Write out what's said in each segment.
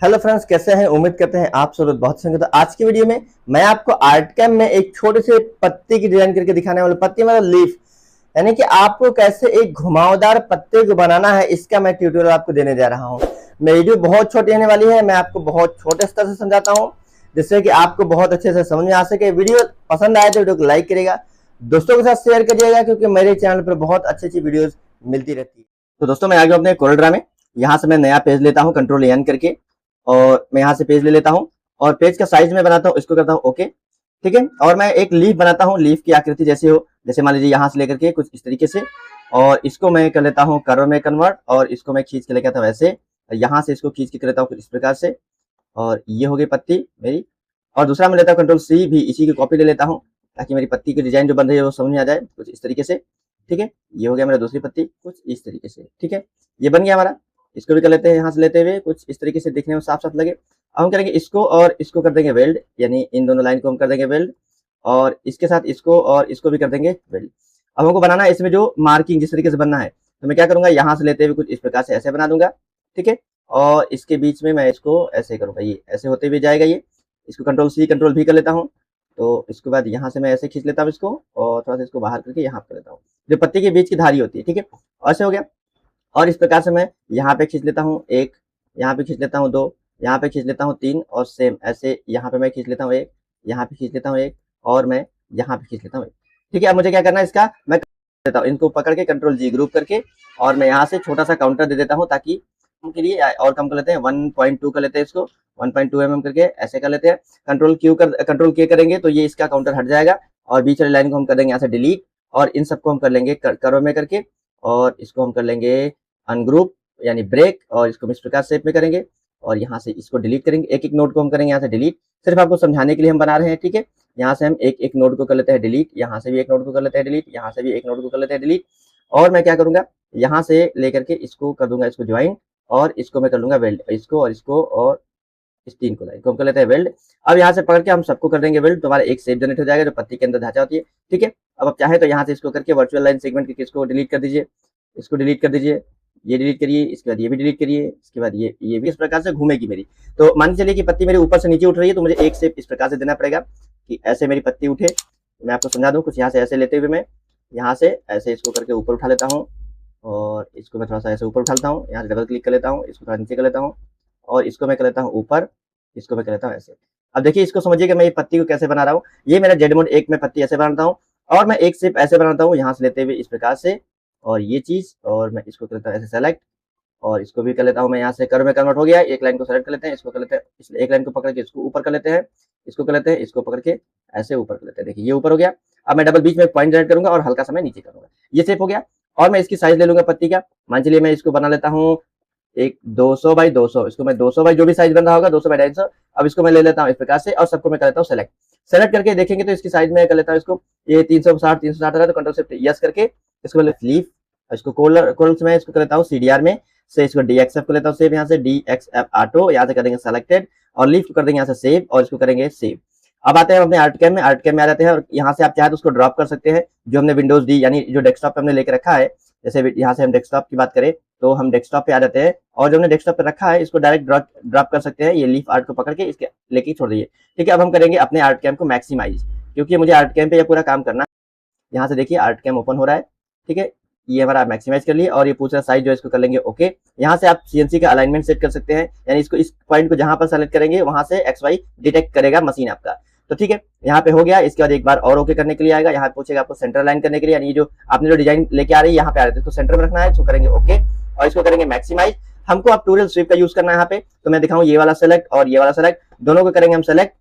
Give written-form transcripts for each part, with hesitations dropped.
Hello friends, कैसे हैं? उम्मीद करते हैं आप सब लोग बहुत अच्छे होंगे। तो आज की वीडियो में मैं आपको आर्ट कैम में एक छोटे से पत्ते की डिजाइन करके दिखाने वाला। पत्ती मतलब लीफ, यानी कि आपको कैसे एक घुमावदार पत्ते को बनाना है, इसका मैं ट्यूटोरियल आपको देने जा रहा हूँ। मेरी वीडियो बहुत छोटी होने वाली है, मैं आपको बहुत छोटे स्तर से समझाता हूँ जिससे कि आपको बहुत अच्छे से समझ में आ सके। वीडियो पसंद आए तो वीडियो को लाइक करिएगा, दोस्तों के साथ शेयर करिएगा, क्योंकि मेरे चैनल पर बहुत अच्छी अच्छी वीडियोज मिलती रहती है। तो दोस्तों, मैं आ गया अपने कोरल ड्रा में। यहाँ से मैं नया पेज लेता हूँ, कंट्रोल एन करके, और मैं यहाँ से पेज ले लेता हूँ और पेज का साइज में बनाता हूँ, इसको करता हूँ ओके, ठीक है। और मैं एक लीफ बनाता हूँ, लीफ की आकृति जैसे हो, जैसे मान लीजिए यहाँ से लेकर के कुछ इस तरीके से, और इसको मैं कर लेता हूँ कर्व में कन्वर्ट, और इसको मैं खींच के लेकर आता हूँ ऐसे, यहाँ से इसको खींच के कर लेता हूँ कुछ इस प्रकार से, और ये हो गई पत्ती मेरी। और दूसरा मैं लेता हूँ कंट्रोल सी, भी इसी की कॉपी ले लेता हूँ ताकि मेरी पत्ती की डिजाइन जो बन रही है वो समझ में आ जाए कुछ इस तरीके से, ठीक है। ये हो गया मेरा दूसरी पत्ती कुछ इस तरीके से, ठीक है। ये बन गया हमारा। इसको भी कर लेते हैं यहाँ से लेते हुए कुछ इस तरीके से, दिखने में साफ साफ लगे। अब हम करेंगे इसको और इसको कर देंगे वेल्ड, यानी इन दोनों लाइन को हम कर देंगे वेल्ड, और इसके साथ इसको और इसको भी कर देंगे वेल्ड। अब हमको बनाना है इसमें जो मार्किंग जिस तरीके से बनना है, तो मैं क्या करूंगा, यहाँ से लेते हुए कुछ इस प्रकार से ऐसे बना दूंगा, ठीक है। और इसके बीच में मैं इसको ऐसे करूंगा, ये ऐसे होते हुए जाएगा। ये इसको कंट्रोल सी कंट्रोल भी कर लेता हूँ। तो इसके बाद यहाँ से मैं ऐसे खींच लेता हूँ इसको, और थोड़ा सा इसको बाहर करके यहाँ कर लेता हूँ, जो पत्ती के बीच की धारी होती है, ठीक है। ऐसे हो गया। और इस प्रकार से मैं यहाँ पे खींच लेता हूँ एक, यहाँ पे खींच लेता हूँ दो, यहाँ पे खींच लेता हूँ तीन, और सेम ऐसे यहाँ पे मैं खींच लेता हूँ एक, यहाँ पे खींच लेता हूँ एक, और मैं यहाँ पे खींच लेता हूँ एक, ठीक है। अब मुझे क्या करना है, इसका मैं देता हूँ, इनको पकड़ के कंट्रोल जी ग्रुप करके, और मैं यहाँ से छोटा सा काउंटर दे देता हूँ ताकि के लिए और कम कर लेते हैं, 1.2 कर लेते हैं इसको, 1.2 mm करके ऐसे कर लेते हैं। कंट्रोल के करेंगे तो ये इसका काउंटर हट जाएगा, और बीच वाली लाइन को हम कर देंगे यहाँ से डिलीट, और इन सबको हम कर लेंगे कर्व में करके, और इसको हम कर लेंगे अनग्रुप यानी ब्रेक, और इसको इस प्रकार शेप में करेंगे, और यहाँ से इसको डिलीट करेंगे। एक एक नोड को हम करेंगे यहाँ से डिलीट, सिर्फ आपको समझाने के लिए हम बना रहे हैं, ठीक है। यहाँ से हम एक एक नोड को कर लेते हैं डिलीट, यहाँ से भी एक नोड को कर लेते हैं डिलीट, यहाँ से भी एक नोड को कर लेते हैं डिलीट। और मैं क्या करूंगा, यहाँ से लेकर के इसको कर दूंगा इसको ज्वाइन, और इसको मैं कर लूंगा वेल्ड, इसको और इसको और इस तीन को लाइन को हम कर लेते हैं वेल्ड। अब यहाँ से पकड़ के हम सबको कर देंगे वेल्ड, तो हमारा एक शेप जनरेट हो जाएगा जो पत्ती के अंदर ढांचा होती है, ठीक है। अब आप चाहे तो यहाँ से इसको करके वर्चुअल लाइन सेगमेंट करके इसको डिलीट कर दीजिए, इसको डिलीट कर दीजिए, ये डिलीट करिए, इसके बाद ये भी डिलीट करिए, इसके बाद ये भी इस प्रकार से घूमेगी मेरी। तो मान के चलिए कि पत्ती मेरी ऊपर से नीचे उठ रही है, तो मुझे एक शेप इस प्रकार से देना पड़ेगा कि ऐसे मेरी पत्ती उठे। मैं आपको समझा दूं, कुछ यहाँ से ऐसे लेते हुए मैं यहाँ से ऐसे इसको करके ऊपर उठा लेता हूँ, और इसको मैं थोड़ा सा ऐसे ऊपर उठा लेता हूँ, यहाँ से डबल क्लिक कर लेता हूँ, इसको थोड़ा नीचे कर लेता हूँ, और इसको मैं कर लेता हूँ ऊपर, इसको मैं कर लेता हूँ ऐसे। अब देखिए, इसको समझिए कि मैं ये पत्ती को कैसे बना रहा हूँ। ये मेरा जेड मोड एक में पत्ती ऐसे बनाता हूँ, और मैं एक शेप ऐसे बनाता हूँ यहाँ से लेते हुए इस प्रकार से, और ये चीज, और मैं इसको कर लेता हूँ ऐसे सेलेक्ट, और इसको भी कर लेता हूँ मैं यहाँ से कर्व में कन्वर्ट हो गया। एक लाइन को सेलेक्ट कर लेते हैं, इसको कर लेते हैं, इस एक लाइन को पकड़ के इसको ऊपर कर लेते हैं, इसको कर लेते हैं, इसको पकड़ के ऐसे ऊपर कर लेते हैं। देखिए ये ऊपर हो गया। अब मैं डबल बीच में पॉइंट जनरेट करूंगा और हल्का सा मैं नीचे करूंगा, ये शेप हो गया। और मैं इसकी साइज ले लूंगा पत्ती का, मान चलिए मैं इसको बना लेता हूँ एक 200 बाई 200, इसको मैं 200 बाई जो भी साइज बन रहा होगा 200 बाई 250। अब इसको मैं ले लेता हूँ इस प्रकार से, और सबको मैं कर लेता हूँ सेलेक्ट। सेलेक्ट करके देखेंगे तो इसकी साइज में कर लेता हूँ इसको, ये 360 है तो कंट्रोल शिफ्ट यस करके इसको लीफ, इसको कोलर से मैं इसको कर लेता हूँ सीडीआर में से, इसको डीएक्सएफ कर लेता हूँ सेव, यहाँ से डीएक्सएफ ऑटो, यहाँ से कर देंगे सेलेक्टेड, और लीफ को कर देंगे यहाँ से सेव, और इसको करेंगे सेव। अब आते हैं अपने आर्ट कैम में, आर्ट कैम में आ जाते हैं, और यहाँ से आप चाहे तो उसको ड्रॉप कर सकते हैं, जो हमने विंडोज डी यानी जो डेस्कटॉप पे हमने लेके रखा है। जैसे यहाँ से हम डेस्कटॉप की बात करें तो हम डेस्कटॉप पे आ जाते हैं, और जो हमने डेस्कटॉप पे रखा है इसको डायरेक्ट ड्रॉप कर सकते हैं, ये लीफ आर्ट को पकड़ के इसके लेके छोड़ दीजिए, ठीक है। अब हम करेंगे अपने आर्ट कैम को मैक्सिमाइज, क्योंकि मुझे आर्ट कैम पे ये पूरा काम करना है। यहाँ से देखिए आर्ट कैम ओपन हो रहा है, ठीक है। ये हमारा मैक्सिमाइज कर लिए, और ये पूछ रहा साइज जो है इसको कर लेंगे ओके। यहाँ से आप सीएनसी का अलाइनमेंट सेट कर सकते हैं, यानी इसको इस पॉइंट को जहां पर सेलेक्ट करेंगे वहां से एक्स वाई डिटेक्ट करेगा मशीन आपका, तो ठीक है। यहाँ पे हो गया। इसके बाद एक बार और ओके करने के लिए आएगा, यहाँ पूछेगा आपको सेंटर लाइन करने के लिए, यानी जो आपने जो डिजाइन लेके आ रही है यहाँ पे आ रहे थे इसको सेंटर में रखना है, इसको करेंगे ओके, और इसको करेंगे मैक्सिमाइज। हमको अब टूरल स्वीप का यूज करना है यहाँ पे, तो मैं दिखाऊं ये वाला सेलेक्ट और ये वाला सेलेक्ट, दोनों को करेंगे हम सेलेक्ट।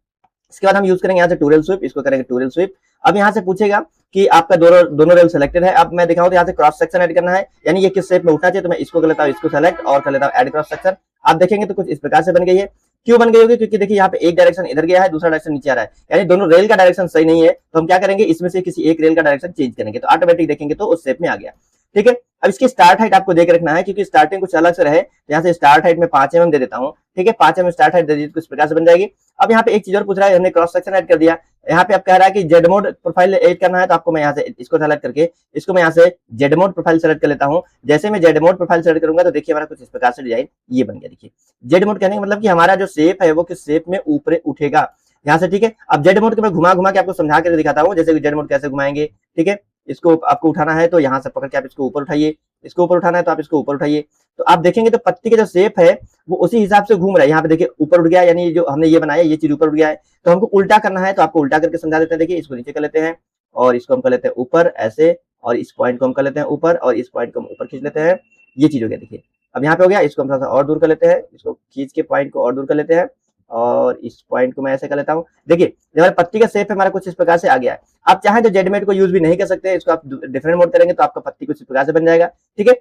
इसके बाद हम यूज करेंगे यहाँ से टूरल स्वीप, इसको करेंगे टूरल स्वीप। अब यहाँ से पूछेगा कि आपका दोनों रेल सेलेक्टेड है। अब मैं दिखाऊं तो यहाँ से क्रॉस सेक्शन ऐड करना है, यानी ये किस शेप में उठना चाहिए, तो मैं इसको कर लेता हूँ, इसको सेलेक्ट और कर लेता हूँ ऐड क्रॉस सेक्शन। आप देखेंगे तो कुछ इस प्रकार से बन गई है। क्यों बन गई होगी, क्योंकि देखिए यहाँ पे एक डायरेक्शन इधर गया है, दूसरा डायरेक्शन नीचे आ रहा है, यानी दोनों रेल का डायरेक्शन सही नहीं है। तो हम क्या करेंगे, इसमें से किसी एक रेल का डायरेक्शन चेंज करेंगे, तो ऑटोमेटिक देखेंगे तो उस शेप में आ गया, ठीक है। अब इसकी स्टार्ट हाइट आपको देख रखना है, क्योंकि स्टार्टिंग कुछ अलग से रहे, तो यहाँ से स्टार्ट हाइट में 5 mm दे देता हूँ, ठीक है। 5 mm स्टार्ट हाइट दे दी तो इस प्रकार से बन जाएगी। अब यहाँ पे एक चीज और पूछ रहा है, हमने क्रॉस सेक्शन ऐड कर दिया, यहाँ पे आप कह रहा है कि जेड मोड प्रोफाइल एड करना है, तो आपको मैं यहाँ से इसको सेलेक्ट करके इसको मैं यहाँ से जेड मोड प्रोफाइल सेलेक्ट कर लेता हूँ। जैसे मैं जेड मोड प्रोफाइल सेलेक्ट करूंगा तो देखिए हमारा कुछ इस प्रकार से डिजाइन ये बन गया। देखिए जेड मोड कहने का मतलब कि हमारा जो शेप है वो किस शेप में ऊपर उठेगा यहाँ से, ठीक है। अब जेड मोड को मैं घुमा घुमा के आपको समझा कर दिखाता हूँ, जैसे जेड मोड कैसे घुमाएंगे, ठीक है। इसको आपको उठाना है तो यहाँ से पकड़ के आप इसको ऊपर उठाइए, इसको ऊपर उठाना है तो आप इसको ऊपर उठाइए, तो आप देखेंगे तो पत्ती का जो शेप है वो उसी हिसाब से घूम रहा है। यहाँ पे देखिए ऊपर उठ गया, यानी जो हमने ये बनाया ये चीज ऊपर उठ गया है, तो हमको उल्टा करना है तो आपको उल्टा करके समझा देते हैं। देखिए इसको नीचे कर लेते हैं और इसको हम कर लेते हैं ऊपर ऐसे, और इस पॉइंट को हम कर लेते हैं ऊपर, और इस पॉइंट को हम ऊपर खींच लेते हैं। ये चीज हो गया। देखिए अब यहाँ पे हो गया, इसको हम थोड़ा सा और दूर कर लेते हैं, इसको खींच के पॉइंट को और दूर कर लेते हैं, और इस पॉइंट को मैं ऐसे कर लेता हूँ। देखिए हमारे पत्ती का शेप है हमारा कुछ इस प्रकार से आ गया है। आप चाहें तो जेडमेट को यूज भी नहीं कर सकते, इसको आप डिफरेंट मोड करेंगे तो आपका पत्ती कुछ इस प्रकार से बन जाएगा, ठीक है।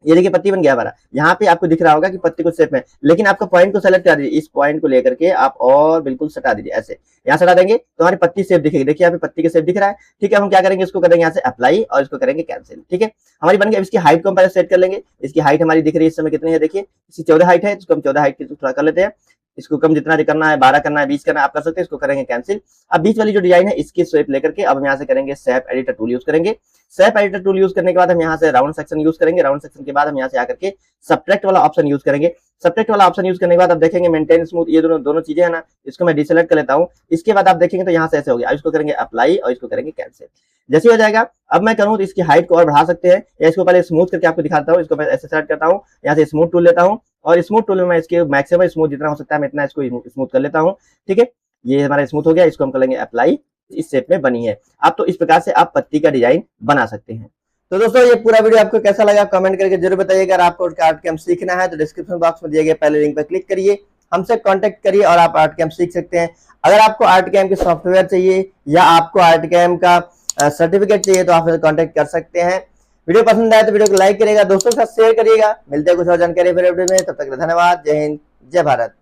ये देखिए पत्ती बन गया हमारा। यहाँ पे आपको दिख रहा होगा कि पत्ती कुछ शेप में, लेकिन आपका पॉइंट को सेलेक्ट कर दीजिए, इस पॉइंट को लेकर के आप और बिल्कुल सटा दीजिए ऐसे, यहाँ सटा देंगे तो हमारी पत्ती शेप दिखेगी। देखिए यहाँ पे पत्ती का शेप दिख रहा है, ठीक है। हम क्या करेंगे, इसको करेंगे यहाँ से अप्लाई और इसको करेंगे कैंसिल, ठीक है। हमारी बन गई। इसकी हाइट को हम पहले सेट कर लेंगे। इसकी हाइट हमारी दिख रही है इस समय कितनी है, देखिए इसकी 14 हाइट है, इसको हम 14 हाइट की थोड़ा कर लेते हैं। इसको कम जितना करना है, 12 करना है, 20 करना है, आप कर सकते हैं। इसको करेंगे कैंसिल। अब बीच वाली जो डिजाइन है इसकी शेप लेकर के अब हम यहाँ से करेंगे शेप एडिटर टूल यूज करेंगे। शेप एडिटर टूल यूज करने के बाद हम यहाँ से राउंड सेक्शन यूज करेंगे। राउंड सेक्शन के बाद हम यहाँ से आकर के सब्ट्रैक्ट वाला ऑप्शन यूज करेंगे। सब्ट्रैक्ट वाला ऑप्शन यूज करने के बाद आप देखेंगे मेंटेन स्मूथ, ये दोनों चीजें है ना, इसको मैं डिसेलेक्ट कर लेता हूँ। इसके बाद आप देखेंगे तो यहाँ से ऐसे हो गया। इसको करेंगे अप्लाई और इसको करेंगे कैंसिल। जैसे हो जाएगा अब मैं करूँ तो इसकी हाइट को और बढ़ा सकते हैं, या इसको पहले स्मूथ करके आपको दिखाता हूँ। इसको मैं ऐसे सेलेक्ट करता हूँ, यहाँ से स्मूथ टूल लेता हूँ, और स्मूथ टूल में मैं इसके मैक्सिमम स्मूथ जितना हो सकता है मैं इतना इसको स्मूथ कर लेता हूँ, ठीक है। ये हमारा स्मूथ हो गया। इसको हम कर लेंगे अप्लाई। इस शेप में बनी है। अब तो इस प्रकार से आप पत्ती का डिजाइन बना सकते हैं। तो दोस्तों ये पूरा वीडियो आपको कैसा लगा कमेंट करके जरूर बताइएगा। अगर आपको आर्ट कैम सीखना है तो डिस्क्रिप्शन बॉक्स में दिए गए पहले लिंक पर क्लिक करिए, हमसे कांटेक्ट करिए और आप आर्ट कैम सीख सकते हैं। अगर आपको आर्ट कैम के सॉफ्टवेयर चाहिए या आपको आर्ट कैम का सर्टिफिकेट चाहिए तो आप कांटेक्ट कर सकते हैं। वीडियो पसंद आए तो वीडियो को लाइक करिएगा, दोस्तों के साथ शेयर करिएगा। मिलते हैं कुछ और जानकारी फिर वीडियो में, तब तक धन्यवाद। जय हिंद, जय भारत।